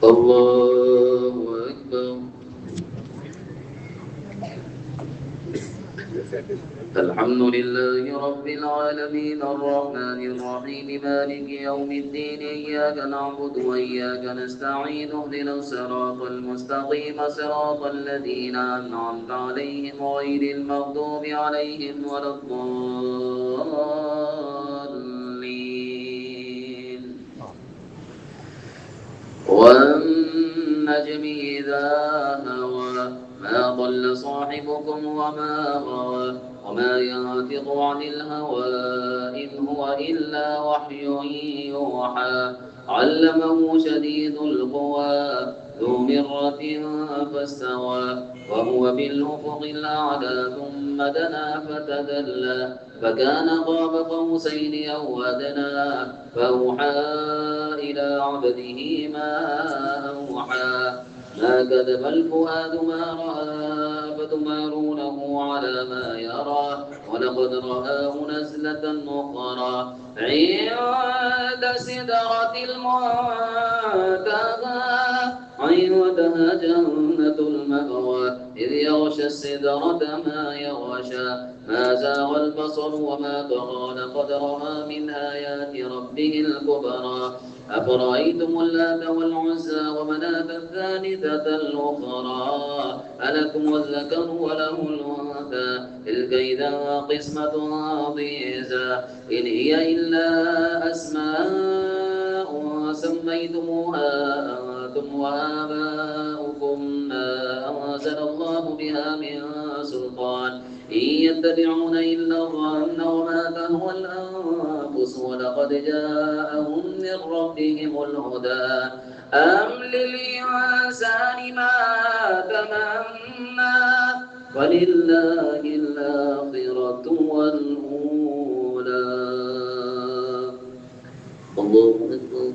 الله أكبر. الحمد لله رب العالمين الرحمن الرحيم مالك يوم الدين إياك نعبد وإياك نستعين اهدنا الصراط المستقيم صراط الذين أنعمت عليهم غير المغضوب عليهم ولا الضالين. والنجم إذا هوى ما ضل صاحبكم وما غوى وما ينطق عن الهوى إن هو إلا وحي يوحى علمه شديد القوى ذو مرة فاستوى وهو بالأفق الأعلى ثم دنا فتدلى فكان قاب قوسين أو أدنى فأوحى إلى عبده ما أوحى ما كذب الفؤاد ما رأى فتمارونه على ما يرى ولقد رآه نزلة أخرى عند سدرة المنتهى عندها جنة المأوى إذ يغشى السدرة ما يغشى ما زاغ البصر وما طغى لقد رأى من آيات ربه الكبرى أفرأيتم اللات والعزى ومناة الثالثة الأخرى ألكم الذكر وله الأنثى تلك إذا قسمة ضيزى إن هي إلا أسماء سميتموها أنتم وآباؤكم ما أنزل الله بها من سلطان إن يتبعون إلا الظن وما تهوى الأنفس ولقد جاءهم من ربهم الهدى أم للإنسان ما تمنى ولله الآخرة والأولى. الله أكبر.